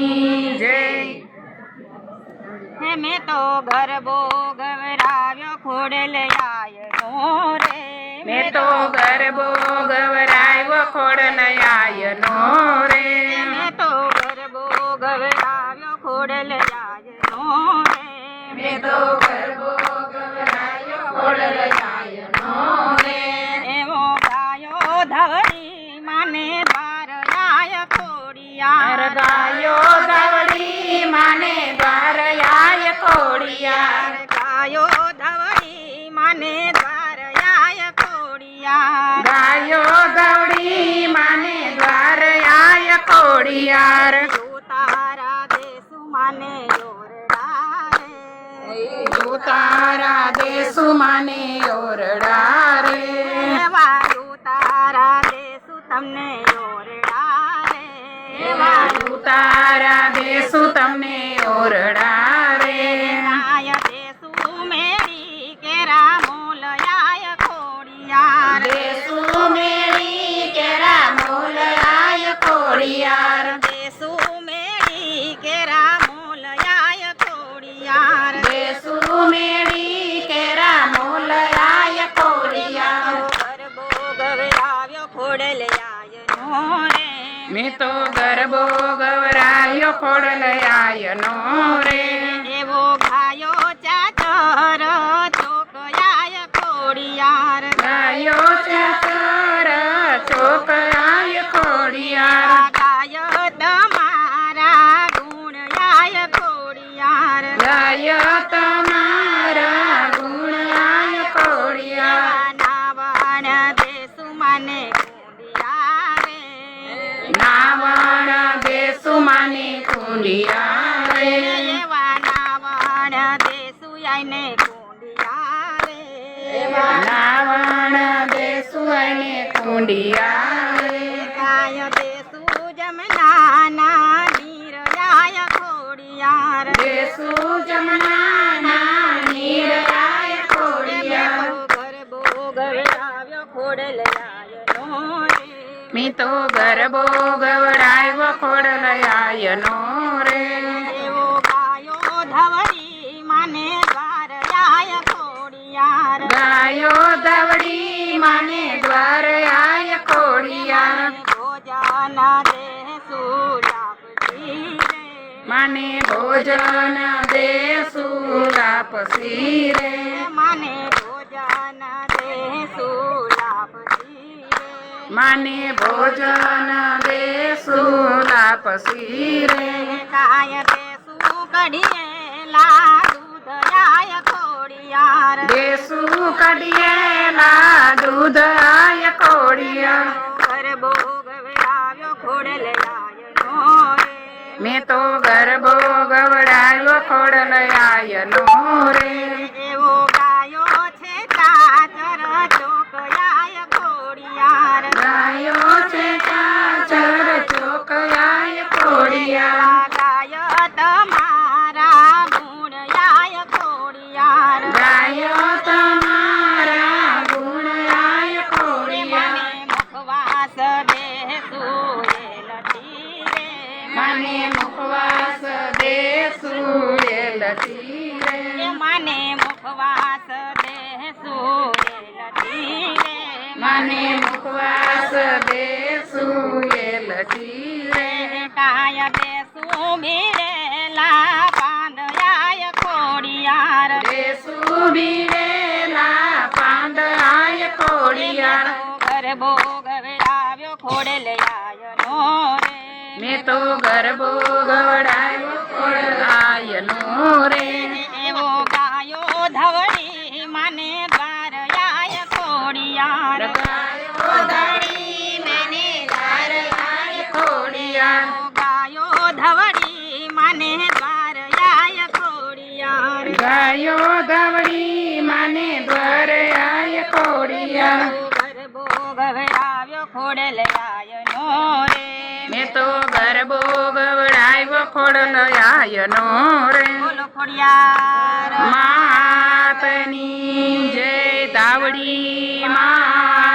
માતની જય। હે મેં તો ગરબો ગવરાવ્યો ખોડલયાયનો રે। મેં તો ગરબો ગવરાવ્યો ખોડલયાયનો રે। મેં તો ગરબો ગવરાવ્યો ખોડલયાયનો રે। મેં તો ગરબો ગવરાવ્યો ખોડલયાયનો રે। એવો ગાયો ધવળી માને દ્વારયાય ખોડિયાર। ગાયો ધવળી માને દ્વારયાય ખોડિયાર। ગાયો ધવળી માને દ્વારયાય ખોડિયાર। ગાયો ધવળી માને દ્વારયાય ખોડિયાર। તારા દેસુ માને ઓરડા રે। તારા દેસુ માને ઓરડા રે। વાયુ તારા દેસુ તમને ઓરડા રે। વાયુ તારા દેસુ તમને ઓરડા રે। આય દેસુ મેળી કેરા મોલયાય ખોડિયાર। દેસુ મેળી કેરા મોલયાય ખોડિયાર। દેસુ મેળી કેરા મોલયાય ખોડિયાર। દેસુ મેળી કેરા મોલયાય ખોડિયાર। ગરબો ગવરાવ્યો ખોડલયાયનો રે। મેં તો ગરબો ગવરાયો ખોડલયાયનો રે। એવો ગાયો ચાચર ચોકયાય ખોડિયાર। ગાયો ચાકર ચોકયાય ખોડિયાર। ગાય તમારા ગુણયાય ખોડિયાર। ગાય તમારા ગુણયાય ખોડિયાર। નાવણ દેસુ માને કુંડિયા રે। નાવણ દેસુ માને કુંડિયા રે। એવા નાવણ દેસુ આઈને કુંડિયા રે। નાવણ દેસુ આઈને કુંડિયા રે। ગાય દેસુ જમનાના નીરયાય ખોડિયાર। દેસુ જમનાના નીરયાય ખોડિયાર। ગરબો ગવરાવ્યો ખોડલયાયનો રે। મેં તો ગરબો ગવડાવ્યો ખોડલયાયનો રે। એવો ગાયો ધવળી માને દ્વારયાય ખોડિયાર। ગાયો ધવળી માને દ્વારયાય ખોડિયાર। ભોજન દેસુ લાપસી રે। માને ભોજન દેસુ લાપસી રે। માને ભોજન દેસુ લાપસી રે। માને ભોજન દેસુ લાપસી રે। કાય દેસુ કઢિયેલા દૂધયાય ખોડિયાર। દેસુ કઢિયેલા દૂધયાય ખોડિયાર। ગરબો ગવરાવ્યો ખોડલયાયનો રે। મેં તો ગરબો ગવડાવ્યો ખોડલયાયનો રે। એવો ગાયો છે ચાચર ચોકયાય ખોડિયાર। ગાયો છે ચાચર ચોકયાય ખોડિયાર। ગાય તમારા ગુણયાય ખોડિયાર। ગાયો તમારા ગુણયાય ખોડિયાર। મુખવાસ દેસુ એલથી રે। મને મુખવાસ દેસુ એલથી રે। મને મુખવાસ દેસુ એલથી રે। મને મુખવાસ દેસુ એલથી રે। કાય દેસુ ભીરેલા પાંદયાય ખોડિયાર। દેસુ ભીરેલા પાંદયાય ખોડિયાર। ગરબો ગવરાવ્યો ખોડલયાયનો રે। મેં તો ગરબો ગવડાવ્યો ખોડલયાયનો રે। એવો ગાયો ધવળી માને દ્વારયાય ખોડિયાર। ગાયો ધવળી માને દ્વારયાય ખોડિયાર। ગાયો ધવળી માને દ્વારયાય ખોડિયાર। ગાયો ધવળી માને દ્વારયાય ખોડિયાર। ગરબો ગવરાવ્યો ખોડલયાયનો રે। મેં તો ગરબો ગવડાવ્યો ખોડલયાયનો રે। બોલો ખોડિયાર માતની જય ધાવડી મા।